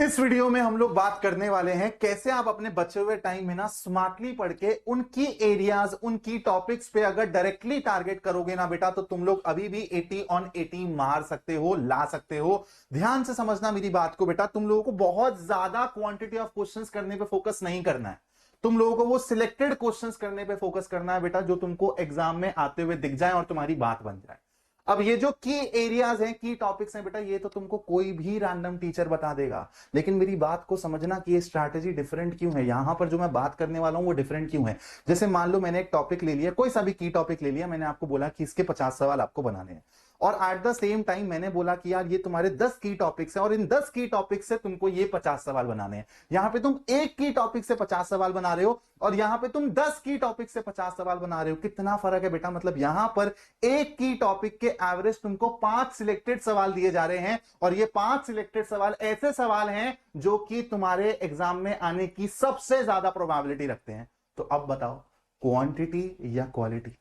इस वीडियो में हम लोग बात करने वाले हैं कैसे आप अपने बचे हुए टाइम में ना स्मार्टली पढ़ के उनकी एरियाज उनकी टॉपिक्स पे अगर डायरेक्टली टारगेट करोगे ना बेटा तो तुम लोग अभी भी 80 ऑन 80 मार सकते हो, ला सकते हो। ध्यान से समझना मेरी बात को बेटा, तुम लोगों को बहुत ज्यादा क्वांटिटी ऑफ क्वेश्चंस करने पे फोकस नहीं करना है। तुम लोगों को वो सिलेक्टेड क्वेश्चंस करने पे फोकस करना है बेटा, जो तुमको एग्जाम में आते हुए दिख जाए और तुम्हारी बात बन जाए। अब ये जो की एरियाज हैं, की टॉपिक्स हैं बेटा, ये तो तुमको कोई भी रैंडम टीचर बता देगा। लेकिन मेरी बात को समझना कि ये स्ट्रैटेजी डिफरेंट क्यों है, यहां पर जो मैं बात करने वाला हूं वो डिफरेंट क्यों है। जैसे मान लो मैंने एक टॉपिक ले लिया, कोई सा भी की टॉपिक ले लिया, मैंने आपको बोला कि इसके 50 सवाल आपको बनाने हैं, और एट द सेम टाइम मैंने बोला कि यार ये तुम्हारे 10 की टॉपिक्स हैं और इन 10 की टॉपिक से तुमको ये 50 सवाल बनाने हैं। यहां पे तुम एक की टॉपिक से 50 सवाल बना रहे हो और यहां पे तुम 10 की टॉपिक से 50 सवाल बना रहे हो। कितना फर्क है बेटा, मतलब यहां पर एक की टॉपिक के एवरेज तुमको 5 सिलेक्टेड सवाल दिए जा रहे हैं और ये 5 सिलेक्टेड सवाल ऐसे सवाल हैं जो कि तुम्हारे एग्जाम में आने की सबसे ज्यादा प्रोबेबिलिटी रखते हैं। तो अब बताओ, क्वांटिटी या क्वालिटी?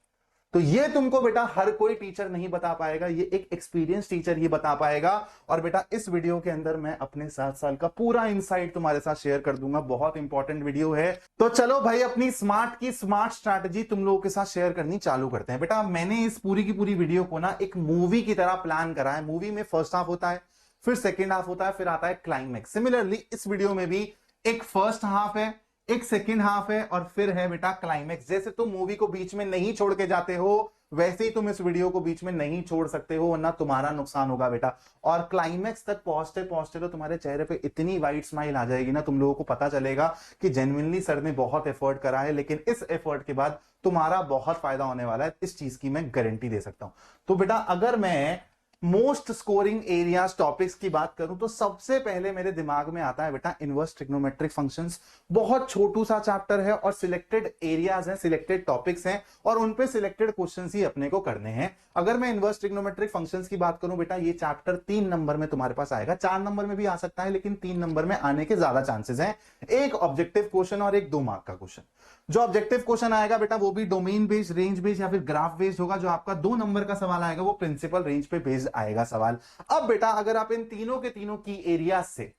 तो ये तुमको बेटा हर कोई टीचर नहीं बता पाएगा, ये एक एक्सपीरियंस टीचर ही बता पाएगा। और बेटा इस वीडियो के अंदर मैं अपने 7 साल का पूरा इनसाइट तुम्हारे साथ शेयर कर दूंगा। बहुत इंपॉर्टेंट वीडियो है। तो चलो भाई, अपनी स्मार्ट की स्मार्ट स्ट्रैटेजी तुम लोगों के साथ शेयर करनी चालू करते हैं। बेटा मैंने इस पूरी की पूरी वीडियो को ना एक मूवी की तरह प्लान करा है। मूवी में फर्स्ट हाफ होता है, फिर सेकेंड हाफ होता है, फिर आता है क्लाइमैक्स। सिमिलरली इस वीडियो में भी एक फर्स्ट हाफ है, एक सेकेंड हाफ है और फिर है बेटा क्लाइमैक्स। जैसे तुम मूवी को बीच में नहीं छोड़ के जाते हो, वैसे ही तुम इस वीडियो को बीच में नहीं छोड़ सकते हो, वरना तुम्हारा नुकसान होगा बेटा। और क्लाइमैक्स तक पहुंचते पहुंचते तो तुम्हारे चेहरे पे इतनी वाइट स्माइल आ जाएगी ना, तुम लोगों को पता चलेगा कि जेन्युइनली सर ने बहुत एफर्ट करा है, लेकिन इस एफर्ट के बाद तुम्हारा बहुत फायदा होने वाला है। इस चीज की मैं गारंटी दे सकता हूं। तो बेटा अगर मैं मोस्ट स्कोरिंग एरियाज टॉपिक्स की बात करूं तो सबसे पहले मेरे दिमाग में आता है बेटा इनवर्स ट्रिग्नोमेट्रिक फंक्शंस। बहुत छोटू सा चैप्टर है और सिलेक्टेड एरियाज हैं, सिलेक्टेड टॉपिक्स हैं और उन पे सिलेक्टेड क्वेश्चंस ही अपने को करने हैं। अगर मैं इनवर्स ट्रिग्नोमेट्रिक फंक्शंस की बात करूं बेटा, ये चैप्टर 3 नंबर में तुम्हारे पास आएगा। 4 नंबर में भी आ सकता है, लेकिन 3 नंबर में आने के ज्यादा चांसेस हैं। एक ऑब्जेक्टिव क्वेश्चन और एक 2 मार्क का क्वेश्चन। जो ऑब्जेक्टिव क्वेश्चन आएगा बेटा वो भी डोमेन बेस्ड, रेंज बेस्ड या फिर ग्राफ बेस्ड होगा। जो आपका 2 नंबर का सवाल आएगा वो प्रिंसिपल रेंज पे बेस्ड आएगा सवाल। अब बेटा अगर आप इन तीनों के तीनों की एरिया से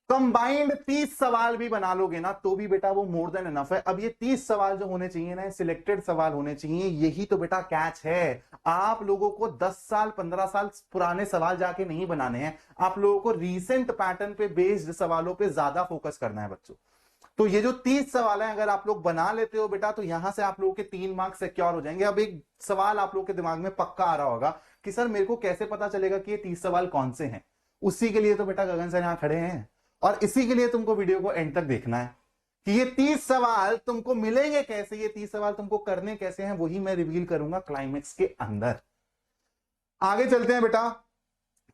कंबाइंड 30 सवाल भी बना लोगे ना तो भी बेटा वो मोर देन इनफ है। अब ये 30 सवाल जो होने चाहिए ना, सिलेक्टेड सवाल होने चाहिए। यही तो बेटा कैच है। आप लोगों को 10 साल 15 साल पुराने सवाल जाके नहीं बनाने हैं, आप लोगों को रीसेंट पैटर्न पे बेस्ड सवालों पे ज्यादा फोकस करना है बच्चों। तो ये जो 30 सवाल हैं अगर आप लोग बना लेते हो बेटा, तो यहां से आप लोगों के 3 मार्क्स सिक्योर हो जाएंगे। अब एक सवाल आप लोगों के दिमाग में पक्का आ रहा होगा कि सर मेरे को कैसे पता चलेगा कि ये 30 सवाल कौन से हैं? उसी के लिए तो बेटा गगन सर यहां खड़े हैं और इसी के लिए तुमको वीडियो को एंड तक देखना है कि ये 30 सवाल तुमको मिलेंगे कैसे, ये 30 सवाल तुमको करने कैसे हैं, वही मैं रिवील करूंगा क्लाइमेक्स के अंदर। आगे चलते हैं बेटा।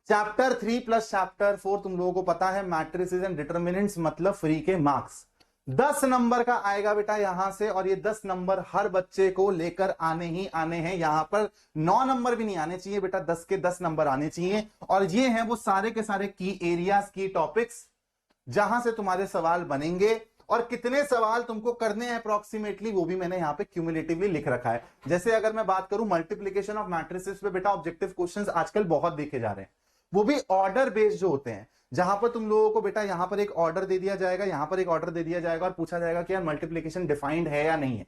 चैप्टर 3 प्लस चैप्टर 4 तुम लोगों को पता है, मैट्रिसेस एंड डिटरमिनेंट्स मतलब फ्री के मार्क्स 10 नंबर का आएगा बेटा यहां से। और ये 10 नंबर हर बच्चे को लेकर आने ही आने हैं। यहां पर 9 नंबर भी नहीं आने चाहिए बेटा, 10 के 10 नंबर आने चाहिए। और ये हैं वो सारे के सारे की एरियाज की टॉपिक्स जहां से तुम्हारे सवाल बनेंगे। और कितने सवाल तुमको करने हैं अप्रोक्सीमेटली वो भी मैंने यहां पे क्यूमुलेटिवली लिख रखा है। जैसे अगर मैं बात करूं मल्टीप्लिकेशन ऑफ मैट्रिसेस पे बेटा, ऑब्जेक्टिव क्वेश्चंस आजकल बहुत देखे जा रहे हैं, वो भी ऑर्डर बेस्ड जो होते हैं, जहां पर तुम लोगों को बेटा यहां पर एक ऑर्डर दे दिया जाएगा, यहां पर एक ऑर्डर दे दिया जाएगा और पूछा जाएगा कि यार मल्टीप्लिकेशन डिफाइंड है या नहीं है।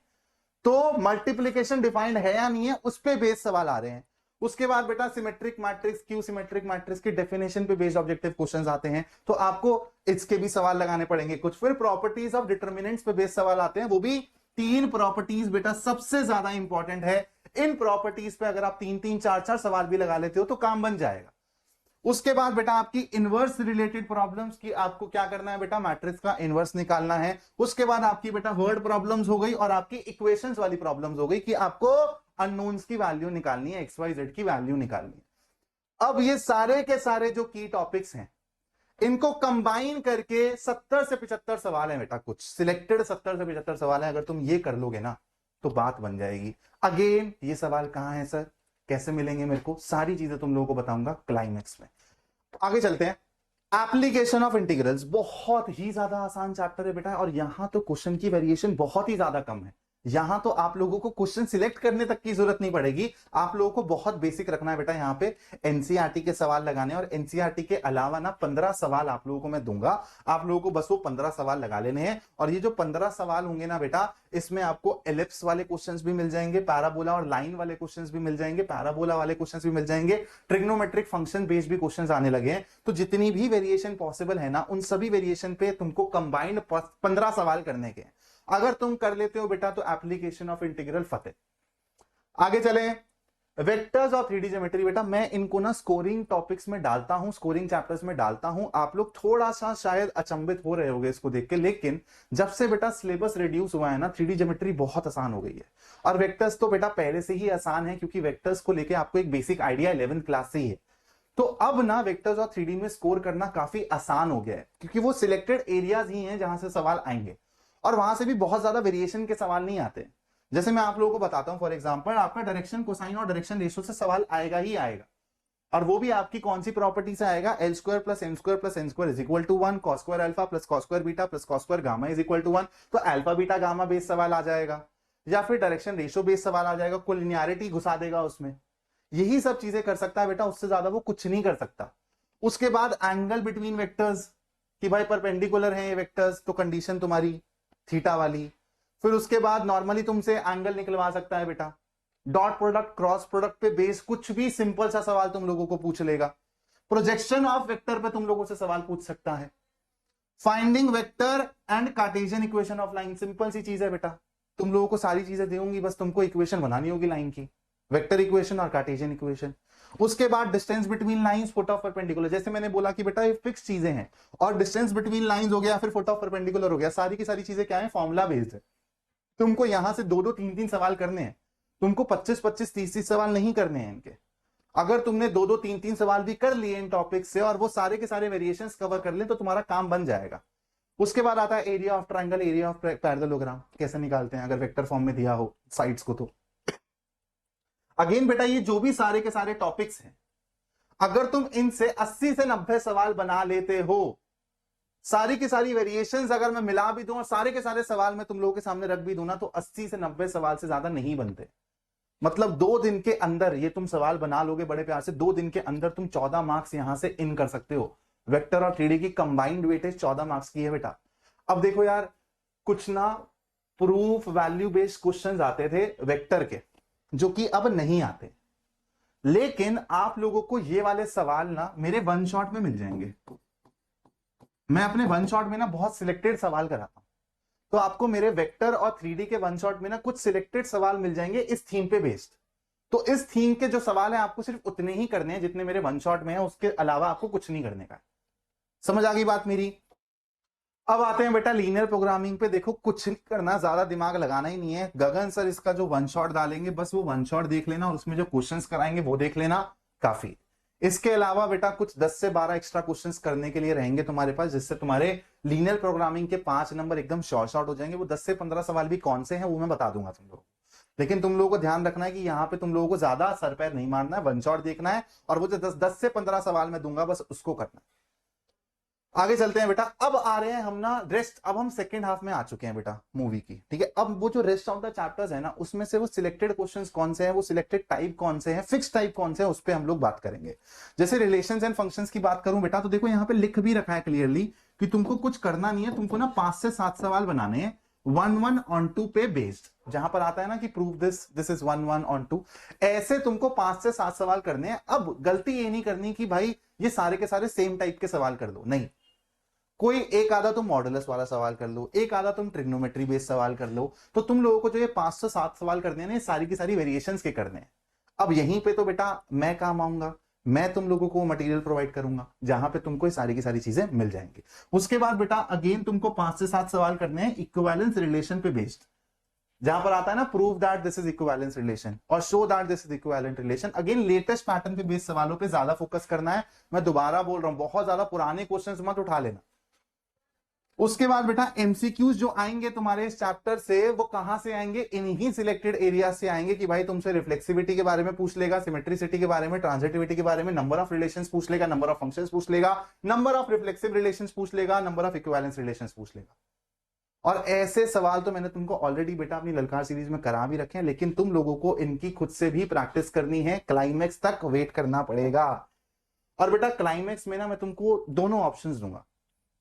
तो मल्टीप्लिकेशन डिफाइंड है या नहीं है उस पे बेस्ड सवाल आ रहे हैं। उसके बाद बेटा symmetric matrix, Q symmetric matrix की डेफिनेशन पे बेस्ड ऑब्जेक्टिव क्वेश्चंस आते हैं, तो आपको इसके भी सवाल लगाने पड़ेंगे कुछ। फिर प्रॉपर्टीज ऑफ डिटरमिनेंट्स पे बेस्ड सवाल आते हैं, वो भी 3 प्रॉपर्टीज बेटा सबसे ज्यादा इंपॉर्टेंट है। इन प्रॉपर्टीज पे अगर आप 3-3 4-4 सवाल भी लगा लेते हो तो काम बन जाएगा। उसके बाद बेटा आपकी इनवर्स रिलेटेड प्रॉब्लम्स की आपको क्या करना है बेटा, मैट्रिक्स का इनवर्स निकालना है। उसके बाद आपकी बेटा वर्ड प्रॉब्लम्स हो गई और आपकी इक्वेशंस वाली प्रॉब्लम्स हो गई कि आपको अननोन्स की वैल्यू निकालनी है, एक्स वाई जेड की वैल्यू निकालनी है। अब ये सारे के सारे जो की टॉपिक्स हैं इनको कंबाइन करके 70 से 75 सवाल है बेटा, कुछ सिलेक्टेड 70 से 75 सवाल है। अगर तुम ये कर लोगे ना तो बात बन जाएगी। अगेन ये सवाल कहां है सर, कैसे मिलेंगे मेरे को, सारी चीजें तुम लोगों को बताऊंगा क्लाइमेक्स में। आगे चलते हैं। एप्लीकेशन ऑफ इंटीग्रल्स बहुत ही ज्यादा आसान चैप्टर है बेटा, और यहां तो क्वेश्चन की वेरिएशन बहुत ही ज्यादा कम है। यहां तो आप लोगों को क्वेश्चन सिलेक्ट करने तक की जरूरत नहीं पड़ेगी, आप लोगों को बहुत बेसिक रखना है बेटा। यहां पे एनसीईआरटी के सवाल लगाने, और एनसीईआरटी के अलावा ना 15 सवाल आप लोगों को मैं दूंगा, आप लोगों को बस वो 15 सवाल लगा लेने हैं। और ये जो 15 सवाल होंगे ना बेटा, इसमें आपको एलिप्स वाले क्वेश्चंस भी मिल जाएंगे, पैराबोला और लाइन वाले क्वेश्चंस भी मिल जाएंगे, पैराबोला वाले क्वेश्चंस भी मिल जाएंगे, ट्रिग्नोमेट्रिक फंक्शन बेस्ड भी क्वेश्चंस आने लगे हैं। तो जितनी भी वेरिएशन पॉसिबल है ना, उन सभी वेरिएशन पे तुमको कंबाइंड 15 सवाल करने के। अगर तुम कर लेते हो बेटा तो एप्लीकेशन ऑफ इंटीग्रल फतेह। आगे चले, वेक्टर्स और 3D ज्योमेट्री बेटा, मैं इनको ना स्कोरिंग टॉपिक्स में डालता हूं, स्कोरिंग चैप्टर्स में डालता हूं। आप लोग थोड़ा सा शायद अचंभित हो रहे होंगे इसको देख के, लेकिन जब से बेटा सिलेबस रिड्यूस हुआ है ना, 3D ज्योमेट्री बहुत आसान हो गई है। और वेक्टर्स तो बेटा पहले से ही आसान है, क्योंकि वेक्टर्स को लेके आपको एक बेसिक आइडिया 11th क्लास से ही है। तो अब ना वेक्टर्स और 3D में स्कोर करना काफी आसान हो गया है, क्योंकि वो सिलेक्टेड एरियाज ही हैं जहां से सवाल आएंगे, और वहां से भी बहुत ज्यादा वेरिएशन के सवाल नहीं आते। जैसे मैं आप लोगों को बताता हूं, फॉर एग्जांपल आपका डायरेक्शन कोसाइन और डायरेक्शन रेशियो से सवाल आएगा ही आएगा, और वो भी आपकी कौन सी प्रॉपर्टी से आएगा, L square plus M square plus N square is equal to 1, cos square alpha plus cos square beta plus cos square gamma is equal to 1। तो अल्फा बीटा गामा बेस्ड सवाल आ जाएगा, या फिर डायरेक्शन रेशियो बेस्ड सवाल आ जाएगा, कोई linearity घुसा देगा उसमें। यही सब चीजें कर सकता है बेटा, उससे ज्यादा वो कुछ नहीं कर सकता। उसके बाद एंगल बिटवीन वेक्टर्स, कि भाई परपेंडिकुलर है ये वेक्टर्स, तो कंडीशन तुम्हारी थीटा वाली। फिर उसके बाद नॉर्मली तुमसे एंगल निकलवा सकता है बेटा, डॉट प्रोडक्ट क्रॉस प्रोडक्ट पे बेस कुछ भी सिंपल सा सवाल तुम लोगों को पूछ लेगा। प्रोजेक्शन ऑफ वेक्टर पे तुम लोगों से सवाल पूछ सकता है। Finding vector and cartesian equation of line, simple सी चीज है बेटा, तुम लोगों को सारी चीजें दूंगी, बस तुमको इक्वेशन बनानी होगी लाइन की, वेक्टर इक्वेशन और कार्टेशियन इक्वेशन। उसके बाद distance between lines, foot of perpendicular, जैसे मैंने बोला कि बेटा ये फिक्स चीजें हैं, और डिस्टेंस बिटवीन लाइंस हो गया, फिर फुट ऑफ परपेंडिकुलर हो गया, सारी की सारी चीजें क्या है, फॉर्मूला बेस्ड है। तुमको यहां से 2-2 3-3 सवाल करने हैं, तुमको 25-25 30-30 सवाल नहीं करने हैं इनके। अगर तुमने 2-2 3-3 सवाल भी कर लिए इन टॉपिक से, और वो सारे के सारे वेरिएशंस कवर कर ले, तो तुम्हारा काम बन जाएगा। उसके बाद आता है area of triangle, area of parallelogram कैसे निकालते हैं अगर वेक्टर फॉर्म में दिया हो साइड्स को। तो अगेन बेटा ये जो भी सारे के सारे टॉपिक्स हैं, अगर तुम इनसे 80 से 90 सवाल बना लेते हो, सारी की सारी वेरिएशंस अगर मैं मिला भी दूं और सारे के सारे सवाल मैं तुम लोगों के सामने रख भी दूं ना, तो 80 से 90 सवाल से ज्यादा नहीं बनते। मतलब 2 दिन के अंदर ये तुम सवाल बना लोगे बड़े प्यार से, 2 दिन के अंदर तुम 14 मार्क्स यहां से इन कर सकते हो। वेक्टर और 3D की कंबाइंड वेटेज 14 मार्क्स की है बेटा। अब देखो यार, कुछ ना प्रूफ वैल्यू बेस्ड क्वेश्चंस आते थे वेक्टर के, जो कि अब नहीं आते, लेकिन आप लोगों को ये वाले सवाल ना मेरे वन शॉट में मिल जाएंगे। मैं अपने वन शॉट में ना बहुत सिलेक्टेड सवाल कराता हूं, तो आपको मेरे वेक्टर और 3D के वन शॉट में ना कुछ सिलेक्टेड सवाल मिल जाएंगे इस थीम पे बेस्ड। तो इस थीम के जो सवाल है आपको सिर्फ उतने ही करने हैं जितने मेरे वन शॉट में है, उसके अलावा आपको कुछ नहीं करने का। समझ आ गई बात मेरी? अब आते हैं बेटा लीनियर प्रोग्रामिंग पे। देखो कुछ नहीं करना, ज्यादा दिमाग लगाना ही नहीं है। गगन सर इसका जो वन शॉट डालेंगे, बस वो वन शॉट देख लेना, और उसमें जो क्वेश्चंस कराएंगे वो देख लेना, काफी। इसके अलावा बेटा कुछ 10 से 12 एक्स्ट्रा क्वेश्चंस करने के लिए रहेंगे तुम्हारे पास, जिससे तुम्हारे लीनियर प्रोग्रामिंग के 5 नंबर एकदम शॉर्ट हो जाएंगे। वो 10 से 15 सवाल भी कौन से हैं वो मैं बता दूंगा तुम लोग, लेकिन तुम लोगों को ध्यान रखना है कि यहाँ पे तुम लोगों को ज्यादा सर पैर नहीं मारना है, वन शॉट देखना है, और वो जो 10 से 15 सवाल मैं दूंगा बस उसको करना है। आगे चलते हैं बेटा। अब आ रहे हैं हम ना रेस्ट, अब हम सेकंड हाफ में आ चुके हैं बेटा मूवी की, ठीक है। अब वो जो रेस्ट ऑफ द चैप्टर्स है ना, उसमें से वो सिलेक्टेड क्वेश्चंस कौन से हैं, वो सिलेक्टेड टाइप कौन से हैं, फिक्स टाइप कौन से हैं, उस पर हम लोग बात करेंगे। जैसे रिलेशंस एंड फंक्शंस की बात करूं बेटा, तो देखो यहाँ पे लिख भी रखा है क्लियरली कि तुमको कुछ करना नहीं है, तुमको ना 5 से 7 सवाल बनाने हैं 1-1 on 2 पे बेस्ड। जहां पर आता है ना कि प्रूव दिस इज 1-1 on 2, ऐसे तुमको 5 से 7 सवाल करने हैं। अब गलती ये नहीं करनी कि भाई ये सारे के सारे सेम टाइप के सवाल कर दो, नहीं। कोई एक आधा तुम मॉडुलस वाला सवाल कर लो, एक आधा तुम ट्रिग्नोमेट्री बेस्ड सवाल कर लो। तो तुम लोगों को जो ये 5 से 7 सवाल करने हैं ना, सारी की सारी वेरिएशंस के करने हैं। अब यहीं पे तो बेटा मैं काम आऊंगा, मैं तुम लोगों को मटेरियल प्रोवाइड करूंगा जहां पे तुमको ये सारी की सारी चीजें मिल जाएंगी। उसके बाद बेटा अगेन तुमको 5 से 7 सवाल करने हैं इक्विवेलेंस रिलेशन पे बेस्ड, जहां पर आता है ना prove that this is equivalence relation और show that this is equivalent relation. Again latest pattern पे बेस्ड सवालों पे ज्यादा फोकस करना है। मैं दोबारा बोल रहा हूं, बहुत ज्यादा पुराने क्वेश्चंस मत उठा लेना। उसके बाद बेटा एमसीक्यूज जो आएंगे तुम्हारे इस चैप्टर से, वो कहां से आएंगे, इन्हीं सिलेक्टेड एरिया से आएंगे। कि भाई तुमसे रिफ्लेक्सिविटी के बारे में पूछ लेगा, सिमेट्रिसिटी के बारे में, ट्रांजिटिविटी के बारे में, नंबर ऑफ रिलेशंस पूछ लेगा, नंबर ऑफ फंक्शंस पूछ लेगा, नंबर ऑफ रिफ्लेक्सिव रिलेशंस पूछ लेगा, नंबर ऑफ इक्विवेलेंस रिलेशंस पूछ लेगा। और ऐसे सवाल तो मैंने तुमको ऑलरेडी बेटा अपनी ललकार सीरीज में करा भी रखे हैं, लेकिन तुम लोगों को इनकी खुद से भी प्रैक्टिस करनी है, क्लाइमेक्स तक वेट करना पड़ेगा। और बेटा क्लाइमेक्स में ना मैं तुमको दोनों ऑप्शंस दूंगा,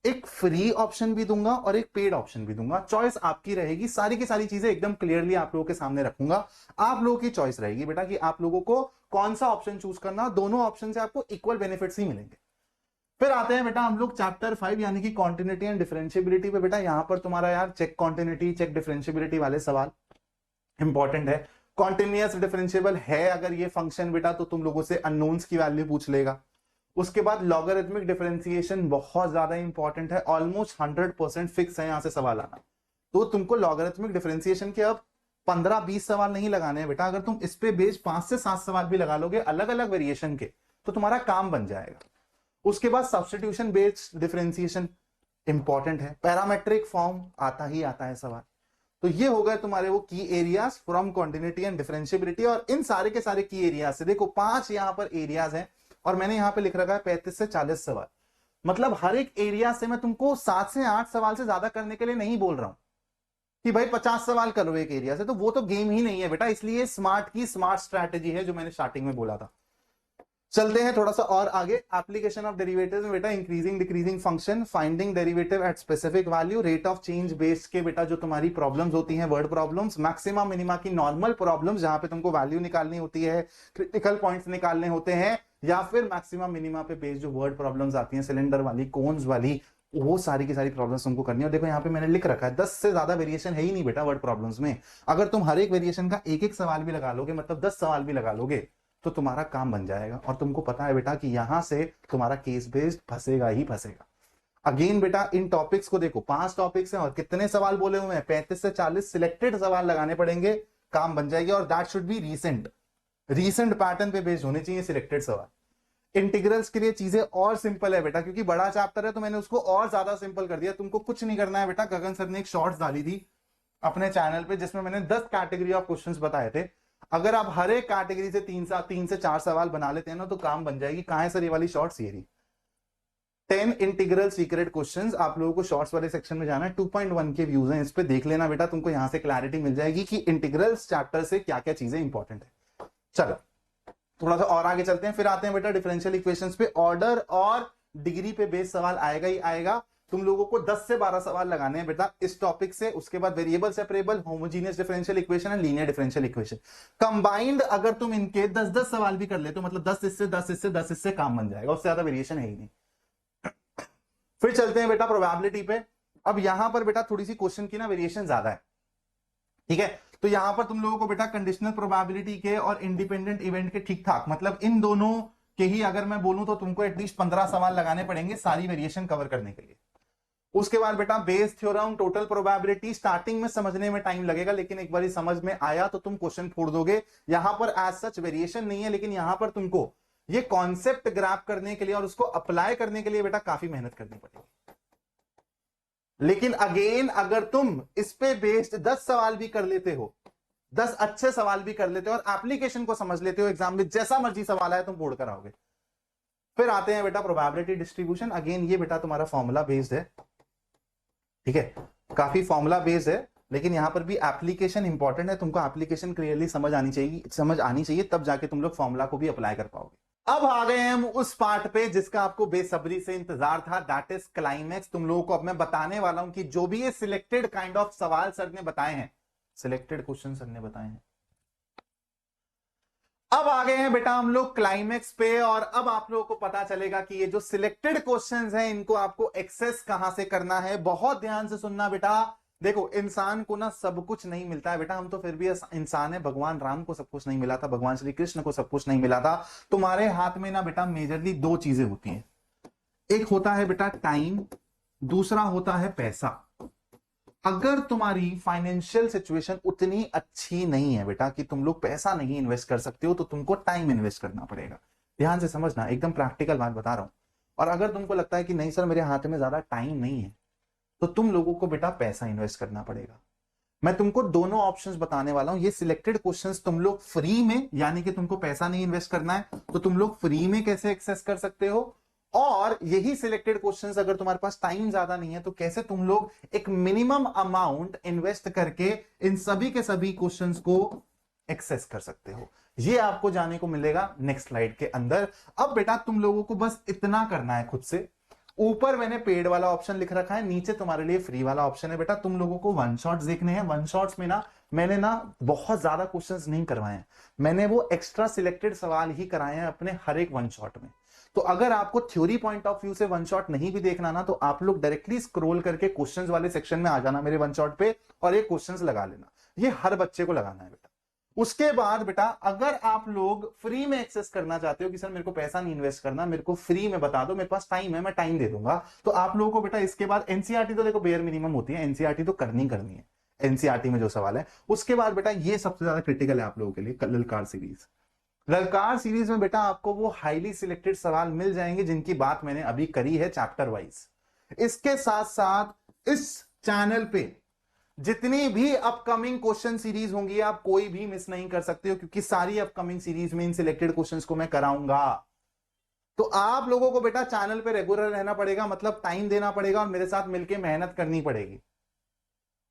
एक फ्री ऑप्शन भी दूंगा और एक पेड ऑप्शन भी दूंगा, चॉइस आपकी रहेगी। सारी की सारी चीजें एकदम क्लियरली आप लोगों के सामने रखूंगा, आप लोगों की चॉइस रहेगी बेटा कि आप लोगों को कौन सा ऑप्शन चूज करना। दोनों ऑप्शन से आपको इक्वल बेनिफिट्स ही मिलेंगे। फिर आते हैं बेटा हम लोग चैप्टर 5 यानी कि कॉन्टिन्यूटी एंड डिफरेंशिएबिलिटी पे। बेटा यहां पर तुम्हारा यार चेक कॉन्टिन्यूटी चेक डिफरेंशिएबिलिटी वाले सवाल इंपॉर्टेंट है। कॉन्टिन्यूअस डिफरेंशिएबल है अगर ये फंक्शन बेटा तो तुम लोगों से अननोन्स की वैल्यू पूछ लेगा। उसके बाद लॉगरिथमिक डिफरेंशिएशन बहुत ज्यादा इंपॉर्टेंट है, ऑलमोस्ट 100% फिक्स है यहां से सवाल आना। तो तुमको लॉगरिथमिक डिफरेंशिएशन के अब 15-20 सवाल नहीं लगाने हैं बेटा, अगर तुम इस पे बेस 5 से 7 सवाल भी लगा लोगे अलग अलग वेरिएशन के तो तुम्हारा काम बन जाएगा। उसके बाद सब्स्टिट्यूशन बेस्ड डिफरेंशिएशन इंपॉर्टेंट है, पैरामेट्रिक फॉर्म आता ही आता है सवाल। तो ये हो गए तुम्हारे वो की areas from continuity and differentiability. और इन सारे के सारे की एरियाज से देखो 5 यहां पर एरियाज हैं और मैंने यहां पे लिख रखा है 35 से 40 सवाल। मतलब हर एक एरिया से मैं तुमको 7 से 8 सवाल से ज्यादा करने के लिए नहीं बोल रहा हूं कि भाई 50 सवाल करो एक एरिया से, तो वो तो गेम ही नहीं है बेटा। इसलिए स्मार्ट की स्मार्ट स्ट्रैटेजी है जो मैंने स्टार्टिंग में बोला था। चलते हैं थोड़ा सा और आगे। एप्लीकेशन ऑफ डेरिवेटिव्स में बेटा increasing decreasing function, finding derivative at specific value, rate of change based के बेटा जो तुम्हारी प्रॉब्लम्स होती हैं वर्ड प्रॉब्लम्स, मैक्सिमा मिनिमा की नॉर्मल प्रॉब्लम्स जहां पे तुमको वैल्यू निकालनी होती है, क्रिटिकल पॉइंट्स निकालने होते हैं, या फिर मैक्सिमा मिनिमा पे बेस्ड जो वर्ड प्रॉब्लम्स आती हैं सिलेंडर वाली कोन्स वाली, वो सारी की सारी प्रॉब्लम्स तुमको करनी है। और देखो यहाँ पे मैंने लिख रखा है 10 से ज्यादा वेरिएशन है ही नहीं बेटा वर्ड प्रॉब्लम्स में। अगर तुम हर एक वेरिएशन का एक एक सवाल भी लगा लोगे, मतलब 10 सवाल भी लगा लोगे, तो तुम्हारा काम बन जाएगा। और तुमको पता है बेटा कि यहां से तुम्हारा केस बेस्ड फंसेगा ही फंसेगा। अगेन बेटा इन टॉपिक्स को देखो, 5 टॉपिक्स हैं और कितने सवाल बोले हुए हैं, 35 से 40 सिलेक्टेड सवाल लगाने पड़ेंगे, काम बन जाएगी। और that should be recent pattern पे बेस्ड होने चाहिए सिलेक्टेड सवाल। इंटीग्रल्स के लिए चीजें और सिंपल है बेटा, क्योंकि बड़ा चैप्टर है तो मैंने उसको और ज्यादा सिंपल कर दिया। तुमको कुछ नहीं करना है बेटा। गगन सर ने एक शॉर्ट्स डाली थी अपने चैनल पे जिसमें मैंने 10 कैटेगरी ऑफ क्वेश्चंस बताए थे। अगर आप हर एक कैटेगरी से 3 से 4 सवाल बना लेते हैं ना तो काम बन जाएगी। कहां है सर ये वाली शॉर्ट्स? ये रही 10 इंटीग्रल सीक्रेट क्वेश्चंस। आप लोगों को शॉर्ट्स वाले सेक्शन में जाना है, 2.1 के व्यूज हैं इस पे, देख लेना बेटा। तुमको यहां से क्लैरिटी मिल जाएगी कि इंटीग्रल्स चैप्टर से क्या क्या चीजें इंपॉर्टेंट है। चलो थोड़ा सा और आगे चलते हैं। फिर आते हैं बेटा डिफरेंशियल इक्वेशंस पे। ऑर्डर और डिग्री पे बेस्ड सवाल आएगा ही आएगा। तुम लोगों को 10 से 12 सवाल लगाने हैं बेटा इस टॉपिक से। उसके बाद variable separable, homogeneous differential equation and linear differential equation combined. अगर तुम इनके 10-10 सवाल भी कर ले तो मतलब 10 इससे 10 इससे 10 इससे काम बन जाएगा, उससे ज्यादा वेरिएशन है ही नहीं। फिर चलते हैं बेटा प्रोबेबिलिटी पे। अब यहां पर बेटा थोड़ी सी क्वेश्चन की ना वेरिएशन ज्यादा है, ठीक है। तो यहां पर तुम लोगों को बेटा कंडीशनल प्रोबेबिलिटी के और इंडिपेंडेंट इवेंट के ठीक ठाक, मतलब इन दोनों के ही अगर मैं बोलूं तो तुमको एटलीस्ट 15 सवाल लगाने पड़ेंगे सारी वेरिएशन कवर करने के लिए। उसके बाद बेटा Bayes theorem, total probability. Starting में समझने में टाइम लगेगा, लेकिन एक बार समझ में आया तो तुम क्वेश्चन फोड़ दोगे। यहां पर एज सच वेरिएशन नहीं है, लेकिन यहां पर तुमको ये कॉन्सेप्ट ग्रैब करने के लिए और उसको अप्लाई करने के लिए बेटा काफी मेहनत करनी पड़ेगी। लेकिन अगेन अगर तुम इस पे बेस्ड 10 सवाल भी कर लेते हो, 10 अच्छे सवाल भी कर लेते हो और एप्लीकेशन को समझ लेते हो, एग्जाम में जैसा मर्जी सवाल आए तुम बोर्ड कराओगे। फिर आते हैं बेटा प्रोबेबिलिटी डिस्ट्रीब्यूशन। अगेन ये बेटा तुम्हारा फॉर्मूला बेस्ड है, ठीक है, काफी फॉर्मूला बेस्ड है, लेकिन यहां पर भी एप्लीकेशन इंपॉर्टेंट है। तुमको एप्लीकेशन क्लियरली समझ आनी चाहिए, तब जाके तुम लोग फॉर्मूला को भी अप्लाई कर पाओगे। अब आ गए हम उस पार्ट पे जिसका आपको बेसब्री से इंतजार था, दैट इज क्लाइमेक्स। तुम लोगों को अब मैं बताने वाला हूं कि जो भी ये सिलेक्टेड काइंड ऑफ सवाल सर ने बताए हैं, सिलेक्टेड क्वेश्चन सर ने बताए हैं, अब आ गए हैं बेटा हम लोग क्लाइमेक्स पे। और अब आप लोगों को पता चलेगा कि ये जो सिलेक्टेड क्वेश्चंस हैं इनको आपको एक्सेस कहां से करना है। बहुत ध्यान से सुनना बेटा। देखो इंसान को ना सब कुछ नहीं मिलता है बेटा, हम तो फिर भी इंसान है। भगवान राम को सब कुछ नहीं मिला था, भगवान श्री कृष्ण को सब कुछ नहीं मिला था। तुम्हारे हाथ में ना बेटा मेजरली 2 चीजें होती हैं, एक होता है बेटा टाइम, दूसरा होता है पैसा। अगर तुम्हारी फाइनेंशियल सिचुएशन उतनी अच्छी नहीं है बेटा कि तुम लोग पैसा नहीं इन्वेस्ट कर सकते हो, तो तुमको टाइम इन्वेस्ट करना पड़ेगा। ध्यान से समझना, एकदम प्रैक्टिकल बात बता रहा हूं। और अगर तुमको लगता है कि नहीं सर मेरे हाथ में ज्यादा टाइम नहीं है, तो तुम लोगों को बेटा पैसा इन्वेस्ट करना पड़ेगा। मैं तुमको दोनों ऑप्शंस बताने वाला हूं। ये सिलेक्टेड क्वेश्चंस तुम लोग फ्री में, यानी कि तुमको पैसा नहीं इन्वेस्ट करना है, तो तुम लोग फ्री में कैसे एक्सेस कर सकते हो। और यही सिलेक्टेड क्वेश्चंस अगर तुम्हारे पास टाइम ज्यादा नहीं है तो कैसे तुम लोग एक मिनिमम अमाउंट इन्वेस्ट करके इन सभी के सभी क्वेश्चंस को एक्सेस कर सकते हो, ये आपको जाने को मिलेगा नेक्स्ट स्लाइड के अंदर। अब बेटा तुम लोगों को बस इतना करना है खुद से, ऊपर मैंने पेड वाला ऑप्शन लिख रखा है, नीचे तुम्हारे लिए फ्री वाला ऑप्शन है। बेटा तुम लोगों को वन शॉट्स देखने हैं, वन शॉट्स में ना मैंने ना बहुत ज्यादा क्वेश्चंस नहीं करवाए हैं, मैंने वो एक्स्ट्रा सिलेक्टेड सवाल ही कराए हैं अपने हर एक वन शॉट में। तो अगर आपको थ्योरी पॉइंट ऑफ व्यू से वन शॉट नहीं भी देखना ना, तो आप लोग डायरेक्टली स्क्रॉल करके क्वेश्चंस वाले सेक्शन में आ जाना मेरे वन शॉट पे और ये क्वेश्चंस लगा लेना, ये हर बच्चे को लगाना है बेटा। उसके बाद बेटा अगर आप लोग फ्री में एक्सेस करना चाहते हो कि सर मेरे को पैसा नहीं इन्वेस्ट करना, मेरे को फ्री में बता दो, मेरे पास टाइम है, मैं टाइम दे दूंगा, तो आप लोगों को बेटा इसके बाद एनसीईआरटी तो देखो बेयर मिनिमम होती है, एनसीईआरटी तो करनी है, एनसीईआरटी में जो सवाल है। उसके बाद बेटा ये सबसे ज्यादा क्रिटिकल है आप लोगों के लिए, ललकार सीरीज। ललकार सीरीज में बेटा आपको वो हाईली सिलेक्टेड सवाल मिल जाएंगे जिनकी बात मैंने अभी करी है चैप्टर वाइज। इसके साथ साथ इस चैनल पे जितनी भी अपकमिंग क्वेश्चन सीरीज होंगी आप कोई भी मिस नहीं कर सकते हो, क्योंकि सारी अपकमिंग सीरीज में इन सिलेक्टेड क्वेश्चंस को मैं कराऊंगा। तो आप लोगों को बेटा चैनल पे रेगुलर रहना पड़ेगा, मतलब टाइम देना पड़ेगा और मेरे साथ मिलकर मेहनत करनी पड़ेगी।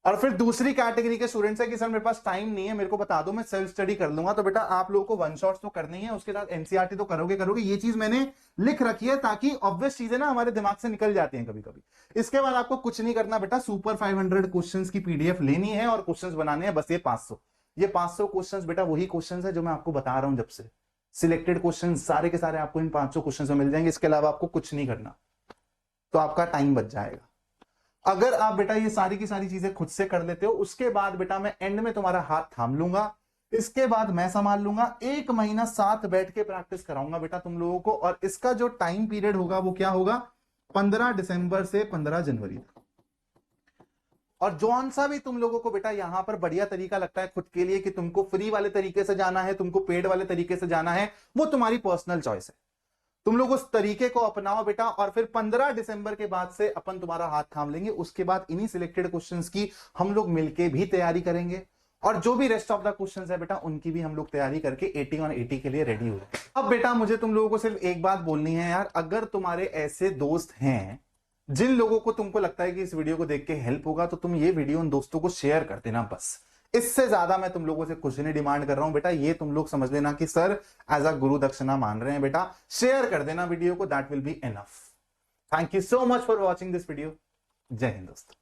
और फिर दूसरी कैटेगरी के स्टूडेंट्स है कि सर मेरे पास टाइम नहीं है, मेरे को बता दो, मैं सेल्फ स्टडी कर लूंगा। तो बेटा आप लोगों को वन शॉट्स तो करनी है, उसके बाद एनसीईआरटी तो करोगे, ये चीज मैंने लिख रखी है ताकि ऑब्वियस चीजें ना हमारे दिमाग से निकल जाती हैं कभी कभी। इसके बाद आपको कुछ नहीं करना बेटा, सुपर 500 क्वेश्चंस की पीडीएफ लेनी है और क्वेश्चंस बनाने हैं, बस ये 500 क्वेश्चंस बेटा वही क्वेश्चंस है जो मैं आपको बता रहा हूं जब से। सिलेक्टेड क्वेश्चन सारे के सारे आपको इन 500 क्वेश्चन में मिल जाएंगे, इसके अलावा आपको कुछ नहीं करना, तो आपका टाइम बच जाएगा। अगर आप बेटा ये सारी की सारी चीजें खुद से कर लेते हो, उसके बाद बेटा मैं एंड में तुम्हारा हाथ थाम लूंगा, इसके बाद मैं संभाल लूंगा, 1 महीना साथ बैठ के प्रैक्टिस कराऊंगा बेटा तुम लोगों को। और इसका जो टाइम पीरियड होगा वो क्या होगा, 15 दिसंबर से 15 जनवरी तक। और जौन सा भी तुम लोगों को बेटा यहां पर बढ़िया तरीका लगता है खुद के लिए कि तुमको फ्री वाले तरीके से जाना है, तुमको पेड वाले तरीके से जाना है, वो तुम्हारी पर्सनल चॉइस है। तुम लोग उस तरीके को अपनाओ बेटा, और फिर 15 दिसंबर के बाद से अपन तुम्हारा हाथ थाम लेंगे। उसके बाद इन्हीं सिलेक्टेड क्वेश्चंस की हम लोग मिलके भी तैयारी करेंगे, और जो भी रेस्ट ऑफ द क्वेश्चंस है बेटा उनकी भी हम लोग तैयारी करके 80 on 80 के लिए रेडी हो जाए। अब बेटा मुझे तुम लोगों को सिर्फ एक बात बोलनी है यार, अगर तुम्हारे ऐसे दोस्त हैं जिन लोगों को तुमको लगता है कि इस वीडियो को देख के हेल्प होगा, तो तुम ये वीडियो उन दोस्तों को शेयर कर देना बस। इससे ज्यादा मैं तुम लोगों से कुछ नहीं डिमांड कर रहा हूं बेटा, ये तुम लोग समझ लेना कि सर एज अ गुरु दक्षिणा मान रहे हैं बेटा। शेयर कर देना वीडियो को, that will be enough. Thank you so much for watching this video. जय हिंद दोस्तों।